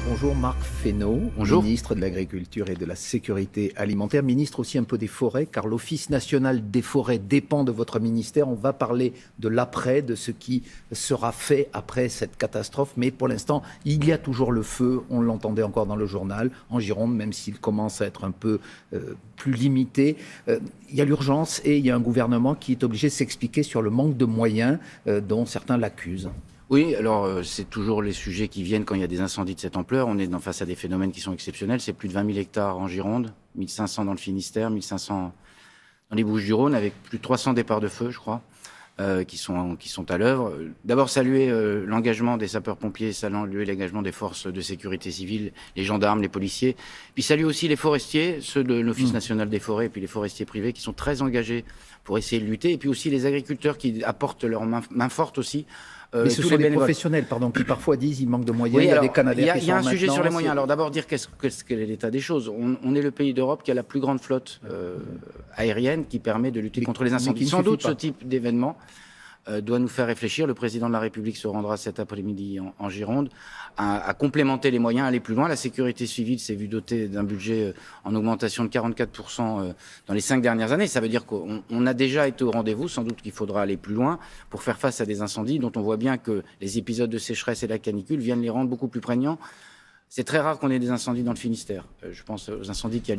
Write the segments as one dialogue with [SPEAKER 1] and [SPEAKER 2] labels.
[SPEAKER 1] Bonjour Marc Fesneau,
[SPEAKER 2] Bonjour.
[SPEAKER 1] ministre de l'Agriculture et de la Sécurité alimentaire, ministre aussi un peu des forêts, car l'Office national des forêts dépend de votre ministère. On va parler de l'après, de ce qui sera fait après cette catastrophe, mais pour l'instant, il y a toujours le feu, on l'entendait encore dans le journal, en Gironde, même s'il commence à être un peu plus limité. Il y a l'urgence et il y a un gouvernement qui est obligé de s'expliquer sur le manque de moyens dont certains l'accusent.
[SPEAKER 2] Oui, alors c'est toujours les sujets qui viennent quand il y a des incendies de cette ampleur. On est face à des phénomènes qui sont exceptionnels. C'est plus de 20 000 hectares en Gironde, 1 500 dans le Finistère, 1 500 dans les Bouches-du-Rhône, avec plus de 300 départs de feu, je crois, qui sont à l'œuvre. D'abord saluer l'engagement des sapeurs-pompiers, saluer l'engagement des forces de sécurité civile, les gendarmes, les policiers. Puis saluer aussi les forestiers, ceux de l'Office national des forêts, et puis les forestiers privés qui sont très engagés pour essayer de lutter. Et puis aussi les agriculteurs qui apportent leur main forte aussi.
[SPEAKER 1] Mais ce sont les professionnels, qui parfois disent qu'il manque de moyens.
[SPEAKER 2] Oui,
[SPEAKER 1] il y a des Canadiens
[SPEAKER 2] Il y a un sujet sur les moyens. Alors d'abord dire quel est l'état des choses. On est le pays d'Europe qui a la plus grande flotte aérienne qui permet de lutter contre les incendies. Sans doute ce type d'événement doit nous faire réfléchir. Le président de la République se rendra cet après-midi en Gironde à complémenter les moyens, aller plus loin. La sécurité civile s'est vue dotée d'un budget en augmentation de 44% dans les 5 dernières années. Ça veut dire qu'on a déjà été au rendez-vous. Sans doute qu'il faudra aller plus loin pour faire face à des incendies dont on voit bien que les épisodes de sécheresse et la canicule viennent les rendre beaucoup plus prégnants. C'est très rare qu'on ait des incendies dans le Finistère. Je pense aux incendies qui ont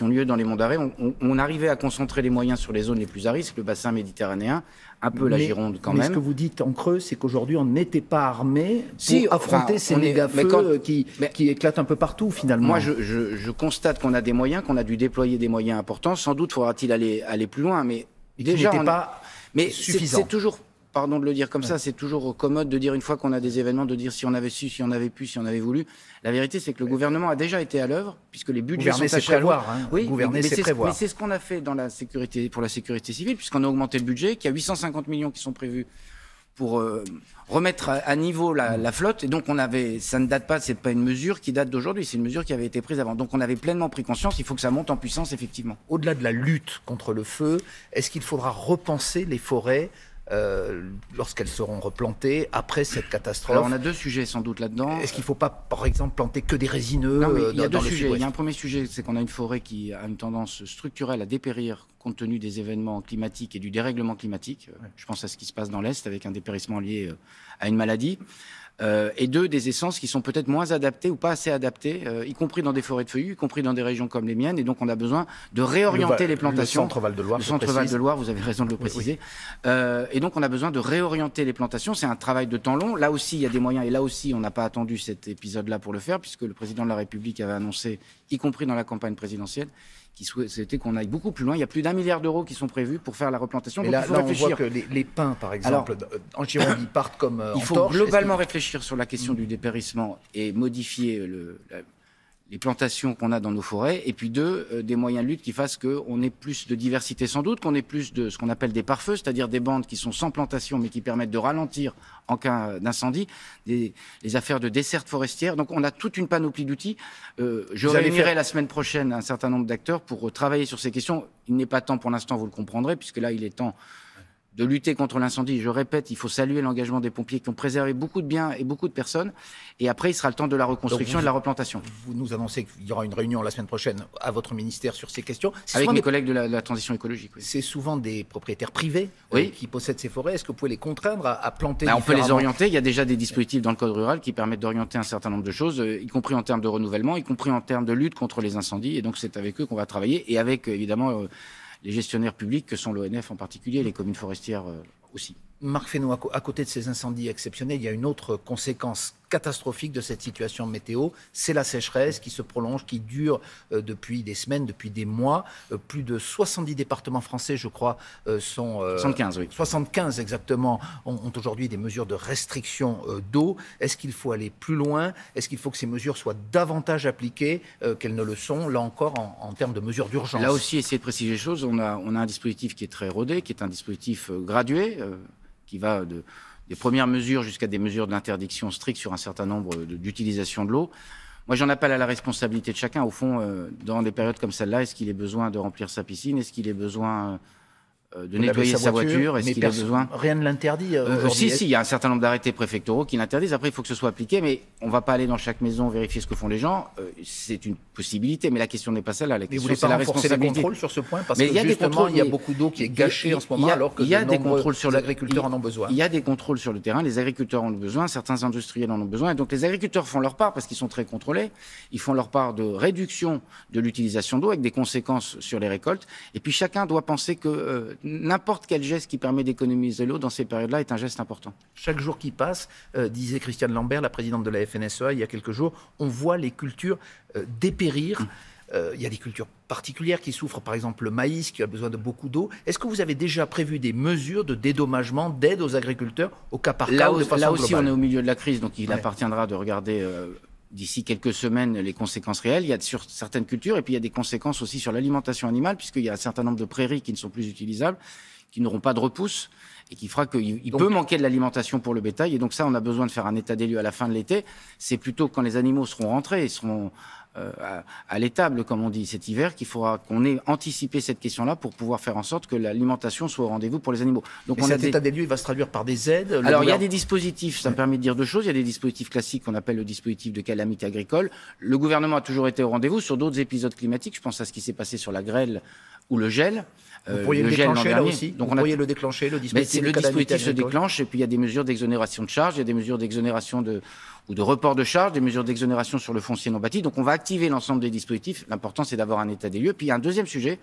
[SPEAKER 2] lieu dans les monts d'Arrée. On arrivait à concentrer les moyens sur les zones les plus à risque, le bassin méditerranéen, un peu la Gironde quand même.
[SPEAKER 1] Mais ce que vous dites en creux, c'est qu'aujourd'hui, on n'était pas armé pour affronter ces méga-feux qui éclatent un peu partout, finalement.
[SPEAKER 2] Moi, je constate qu'on a des moyens, qu'on a dû déployer des moyens importants. Sans doute faudra-t-il aller plus loin, mais déjà,
[SPEAKER 1] pas suffisant.
[SPEAKER 2] C'est toujours... Pardon de le dire comme ça, c'est toujours commode de dire une fois qu'on a des événements, de dire si on avait su, si on avait pu, si on avait voulu. La vérité, c'est que le gouvernement a déjà été à l'œuvre, puisque les budgets sont tachés à l'eau.
[SPEAKER 1] Oui, gouverner, c'est prévoir.
[SPEAKER 2] Mais c'est ce qu'on a fait pour la sécurité civile, puisqu'on a augmenté le budget, qu'il y a 850 millions qui sont prévus pour remettre à niveau la flotte. Et donc ça ne date pas, c'est pas une mesure qui date d'aujourd'hui, c'est une mesure qui avait été prise avant. Donc on avait pleinement pris conscience, il faut que ça monte en puissance, effectivement.
[SPEAKER 1] Au-delà de la lutte contre le feu, est-ce qu'il faudra repenser les forêts lorsqu'elles seront replantées après cette catastrophe?
[SPEAKER 2] Alors on a deux sujets sans doute là-dedans.
[SPEAKER 1] Est-ce qu'il ne faut pas, par exemple, planter que des résineux?
[SPEAKER 2] Non, mais il y a deux sujets. Il y a un premier sujet, c'est qu'on a une forêt qui a une tendance structurelle à dépérir compte tenu des événements climatiques et du dérèglement climatique. Je pense à ce qui se passe dans l'Est avec un dépérissement lié à une maladie. Et deux, des essences qui sont peut-être moins adaptées ou pas assez adaptées, y compris dans des forêts de feuillus, y compris dans des régions comme les miennes. Et donc, on a besoin de réorienter les plantations.
[SPEAKER 1] Le centre-Val de Loire.
[SPEAKER 2] Le centre-Val de Loire, vous avez raison de le préciser. Oui. Et donc, on a besoin de réorienter les plantations. C'est un travail de temps long. Là aussi, il y a des moyens. Et là aussi, on n'a pas attendu cet épisode-là pour le faire, puisque le président de la République avait annoncé, y compris dans la campagne présidentielle, c'était qu'on aille beaucoup plus loin. Il y a plus d'1 milliard d'euros qui sont prévus pour faire la replantation.
[SPEAKER 1] Mais donc, là, on voit que les pins, par exemple, en Gironde, ils partent comme en torche.
[SPEAKER 2] Il faut globalement réfléchir sur la question du dépérissement et modifier les plantations qu'on a dans nos forêts. Et puis des moyens de lutte qui fassent qu'on ait plus de diversité sans doute, qu'on ait plus de ce qu'on appelle des pare-feux, c'est-à-dire des bandes qui sont sans plantation mais qui permettent de ralentir en cas d'incendie, les affaires de desserte forestière. Donc on a toute une panoplie d'outils. Je réunirai la semaine prochaine un certain nombre d'acteurs pour travailler sur ces questions. Il n'est pas temps pour l'instant, vous le comprendrez, puisque là il est temps de lutter contre l'incendie. Je répète, il faut saluer l'engagement des pompiers qui ont préservé beaucoup de biens et beaucoup de personnes. Et après, il sera le temps de la reconstruction et de la replantation.
[SPEAKER 1] Vous nous annoncez qu'il y aura une réunion la semaine prochaine à votre ministère sur ces questions.
[SPEAKER 2] Avec mes collègues de la transition écologique. Oui.
[SPEAKER 1] C'est souvent des propriétaires privés qui possèdent ces forêts. Est-ce que vous pouvez les contraindre à planter
[SPEAKER 2] On peut les orienter. Il y a déjà des dispositifs dans le code rural qui permettent d'orienter un certain nombre de choses, y compris en termes de renouvellement, y compris en termes de lutte contre les incendies. Et donc, c'est avec eux qu'on va travailler. Et avec, évidemment, les gestionnaires publics que sont l'ONF en particulier, les communes forestières aussi.
[SPEAKER 1] Marc Fesneau, à côté de ces incendies exceptionnels, il y a une autre conséquence catastrophique de cette situation météo, c'est la sécheresse qui se prolonge, qui dure depuis des semaines, depuis des mois. Plus de 70 départements français, je crois, sont...
[SPEAKER 2] 75, oui.
[SPEAKER 1] 75 exactement, ont aujourd'hui des mesures de restriction d'eau. Est-ce qu'il faut aller plus loin? Est-ce qu'il faut que ces mesures soient davantage appliquées qu'elles ne le sont, là encore, en termes de mesures d'urgence?
[SPEAKER 2] Là aussi, essayer de préciser les choses. On a un dispositif qui est très rodé, qui est un dispositif gradué, qui va des premières mesures jusqu'à des mesures d'interdiction stricte sur un certain nombre d'utilisations de l'eau. Moi, j'en appelle à la responsabilité de chacun. Au fond, dans des périodes comme celle-là, est-ce qu'il a besoin de remplir sa piscine? Est-ce qu'il a besoin de nettoyer sa voiture, est-ce qu'il a besoin...
[SPEAKER 1] Rien ne l'interdit aujourd'hui.
[SPEAKER 2] Si, il y a un certain nombre d'arrêtés préfectoraux qui l'interdisent. Après, il faut que ce soit appliqué, mais on ne va pas aller dans chaque maison vérifier ce que font les gens. C'est une possibilité, mais la question n'est pas celle-là. La question,
[SPEAKER 1] c'est la responsabilité. Vous voulez pas renforcer les contrôles sur ce point? Parce que justement, il y a beaucoup d'eau qui est gâchée en ce moment, alors que de nombreux agriculteurs en ont besoin.
[SPEAKER 2] Il y a des contrôles sur le terrain, les agriculteurs en ont besoin, certains industriels en ont besoin, et donc les agriculteurs font leur part parce qu'ils sont très contrôlés. Ils font leur part de réduction de l'utilisation d'eau avec des conséquences sur les récoltes. Et puis chacun doit penser que n'importe quel geste qui permet d'économiser l'eau dans ces périodes-là est un geste important.
[SPEAKER 1] Chaque jour qui passe, disait Christiane Lambert, la présidente de la FNSEA, il y a quelques jours, on voit les cultures dépérir. Il y a des cultures particulières qui souffrent, par exemple le maïs, qui a besoin de beaucoup d'eau. Est-ce que vous avez déjà prévu des mesures de dédommagement, d'aide aux agriculteurs au cas par cas ou de façon globale?
[SPEAKER 2] Là aussi, on est au milieu de la crise, donc il appartiendra de regarder d'ici quelques semaines les conséquences réelles. Il y a sur certaines cultures, et puis il y a des conséquences aussi sur l'alimentation animale, puisqu'il y a un certain nombre de prairies qui ne sont plus utilisables, qui n'auront pas de repousse, et qui fera qu'il peut manquer de l'alimentation pour le bétail. Et donc ça, on a besoin de faire un état des lieux à la fin de l'été. C'est plutôt quand les animaux seront rentrés, ils seront à l'étable, comme on dit, cet hiver, qu'il faudra qu'on ait anticipé cette question-là pour pouvoir faire en sorte que l'alimentation soit au rendez-vous pour les animaux.
[SPEAKER 1] Donc cet état des lieux, il va se traduire par des aides?
[SPEAKER 2] Alors, il y a des dispositifs, ça me permet de dire deux choses. Il y a des dispositifs classiques qu'on appelle le dispositif de calamité agricole. Le gouvernement a toujours été au rendez-vous sur d'autres épisodes climatiques. Je pense à ce qui s'est passé sur la grêle ou le gel.
[SPEAKER 1] Vous pourriez le déclencher là aussi. Donc vous pourriez le déclencher, le dispositif.
[SPEAKER 2] Le dispositif se déclenche, et puis il y a des mesures d'exonération de charges, il y a des mesures d'exonération ou de report de charges, des mesures d'exonération sur le foncier non bâti. Donc on va activer l'ensemble des dispositifs. L'important, c'est d'avoir un état des lieux. Puis il y a un deuxième sujet,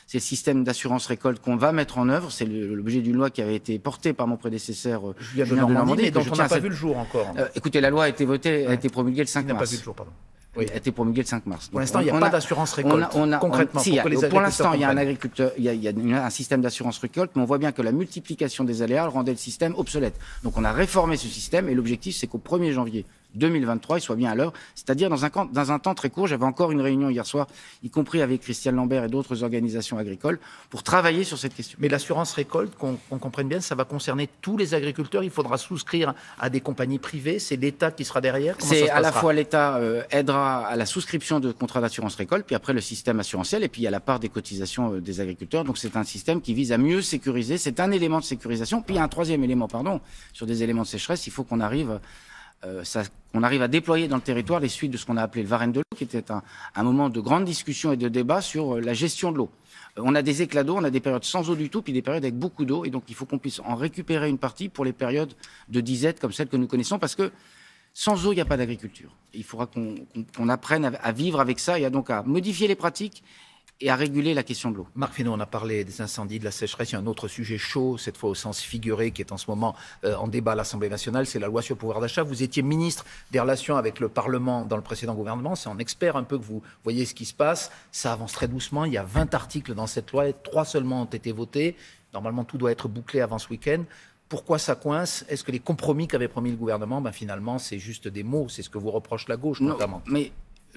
[SPEAKER 2] c'est le système d'assurance récolte qu'on va mettre en œuvre. C'est l'objet d'une loi qui avait été portée par mon prédécesseur
[SPEAKER 1] Julien de Normandie, mais dont on n'a pas vu le jour encore.
[SPEAKER 2] Écoutez, la loi a été votée, a été promulguée le 5 mars.
[SPEAKER 1] On n'a pas vu le jour, pardon.
[SPEAKER 2] Oui, a été promulguée le 5 mars.
[SPEAKER 1] Pour l'instant, il n'y a pas d'assurance récolte. Concrètement,
[SPEAKER 2] pour l'instant, il y a un agriculteur, il y a un système d'assurance récolte, mais on voit bien que la multiplication des aléas rendait le système obsolète. Donc, on a réformé ce système, et l'objectif, c'est qu'au 1er janvier 2023, il soit bien à l'heure, c'est-à-dire dans un temps très court. J'avais encore une réunion hier soir, y compris avec Christiane Lambert et d'autres organisations agricoles, pour travailler sur cette question.
[SPEAKER 1] Mais l'assurance récolte, qu'on comprenne bien, ça va concerner tous les agriculteurs. Il faudra souscrire à des compagnies privées. C'est l'État qui sera derrière.
[SPEAKER 2] C'est à la fois l'État aidera à la souscription de contrats d'assurance récolte, puis après le système assurantiel, et puis il y a la part des cotisations des agriculteurs. Donc c'est un système qui vise à mieux sécuriser. C'est un élément de sécurisation. Puis il y a un troisième élément, sur des éléments de sécheresse. Il faut qu'on arrive à déployer dans le territoire les suites de ce qu'on a appelé le Varenne de l'eau, qui était un moment de grande discussion et de débat sur la gestion de l'eau. On a des éclats d'eau, on a des périodes sans eau du tout, puis des périodes avec beaucoup d'eau, et donc il faut qu'on puisse en récupérer une partie pour les périodes de disette comme celles que nous connaissons, parce que sans eau, il n'y a pas d'agriculture. Il faudra qu'on apprenne à vivre avec ça, et donc à modifier les pratiques et à réguler la question de l'eau.
[SPEAKER 1] Marc Fesneau, on a parlé des incendies, de la sécheresse. Il y a un autre sujet chaud, cette fois au sens figuré, qui est en ce moment en débat à l'Assemblée nationale, c'est la loi sur le pouvoir d'achat. Vous étiez ministre des Relations avec le Parlement dans le précédent gouvernement. C'est en expert un peu que vous voyez ce qui se passe. Ça avance très doucement. Il y a 20 articles dans cette loi, 3 seulement ont été votés. Normalement, tout doit être bouclé avant ce week-end. Pourquoi ça coince? Est-ce que les compromis qu'avait promis le gouvernement, finalement, c'est juste des mots? C'est ce que vous reproche la gauche, notamment.
[SPEAKER 2] Non, mais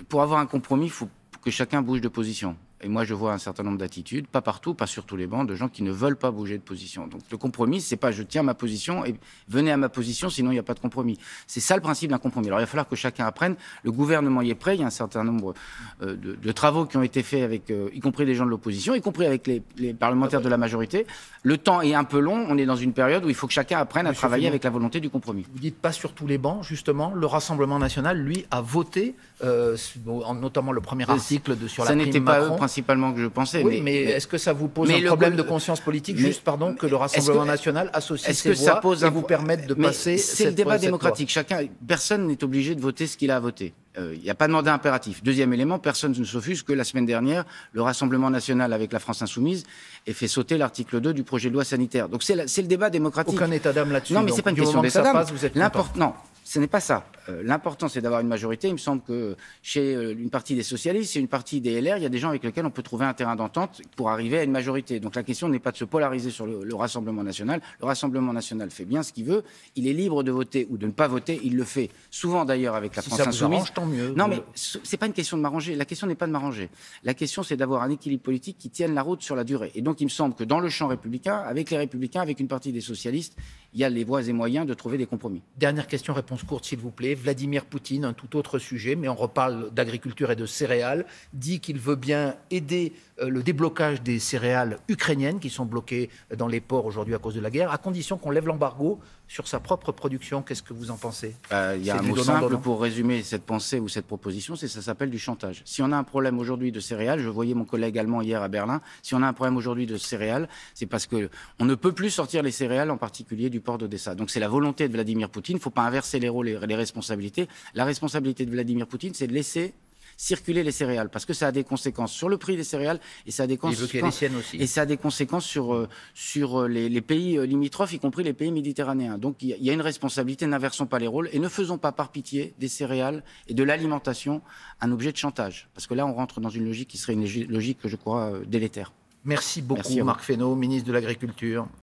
[SPEAKER 2] pour avoir un compromis, il faut que chacun bouge de position. Et moi, je vois un certain nombre d'attitudes, pas partout, pas sur tous les bancs, de gens qui ne veulent pas bouger de position. Donc le compromis, c'est pas je tiens ma position et venez à ma position, sinon il n'y a pas de compromis. C'est ça le principe d'un compromis. Alors il va falloir que chacun apprenne. Le gouvernement y est prêt. Il y a un certain nombre de travaux qui ont été faits avec, y compris des gens de l'opposition, y compris avec les parlementaires de la majorité. Le temps est un peu long. On est dans une période où il faut que chacun apprenne à travailler avec la volonté du compromis.
[SPEAKER 1] Vous dites pas sur tous les bancs, justement. Le Rassemblement national, lui, a voté, notamment le premier article sur la prime Macron.
[SPEAKER 2] Ça n'était pas eux principalement que je pensais.
[SPEAKER 1] Oui, mais est-ce que ça vous pose un problème de conscience politique, que le Rassemblement national associe ses voix et vous permette de passer cette loi?
[SPEAKER 2] C'est le débat démocratique. Personne n'est obligé de voter ce qu'il a voté. Il n'y a pas de mandat impératif. Deuxième élément, personne ne s'offusque que la semaine dernière, le Rassemblement national avec la France insoumise ait fait sauter l'article 2 du projet de loi sanitaire. Donc c'est le débat démocratique.
[SPEAKER 1] Aucun état d'âme là-dessus.
[SPEAKER 2] Non, mais c'est pas une question d'état d'âme.
[SPEAKER 1] Non,
[SPEAKER 2] ce n'est pas ça. L'important, c'est d'avoir une majorité. Il me semble que chez une partie des socialistes et une partie des LR, il y a des gens avec lesquels on peut trouver un terrain d'entente pour arriver à une majorité. Donc la question n'est pas de se polariser sur le Rassemblement national. Le Rassemblement national fait bien ce qu'il veut. Il est libre de voter ou de ne pas voter. Il le fait souvent d'ailleurs avec la France insoumise.
[SPEAKER 1] Ça vous arrange, tant mieux.
[SPEAKER 2] Non, mais c'est pas une question de m'arranger. La question n'est pas de m'arranger. La question, c'est d'avoir un équilibre politique qui tienne la route sur la durée. Et donc, il me semble que dans le champ républicain, avec les Républicains, avec une partie des socialistes, il y a les voies et moyens de trouver des compromis.
[SPEAKER 1] Dernière question, réponse courte, s'il vous plaît. parler. Vladimir Poutine, un tout autre sujet, mais on reparle d'agriculture et de céréales, dit qu'il veut bien aider le déblocage des céréales ukrainiennes qui sont bloquées dans les ports aujourd'hui à cause de la guerre, à condition qu'on lève l'embargo sur sa propre production. Qu'est-ce que vous en pensez?
[SPEAKER 2] Il y a un mot simple pour résumer cette pensée ou cette proposition, ça s'appelle du chantage. Si on a un problème aujourd'hui de céréales, je voyais mon collègue allemand hier à Berlin, si on a un problème aujourd'hui de céréales, c'est parce qu'on ne peut plus sortir les céréales, en particulier du port d'Odessa. Donc c'est la volonté de Vladimir Poutine, il ne faut pas inverser les rôles et les responsabilités. La responsabilité de Vladimir Poutine, c'est de laisser circuler les céréales, parce que ça a des conséquences sur le prix des céréales et ça a des conséquences sur les pays limitrophes, y compris les pays méditerranéens. Donc il y a une responsabilité, n'inversons pas les rôles et ne faisons pas par pitié des céréales et de l'alimentation un objet de chantage, parce que là on rentre dans une logique qui serait une logique que je crois délétère.
[SPEAKER 1] Merci beaucoup Marc Fesneau, ministre de l'Agriculture.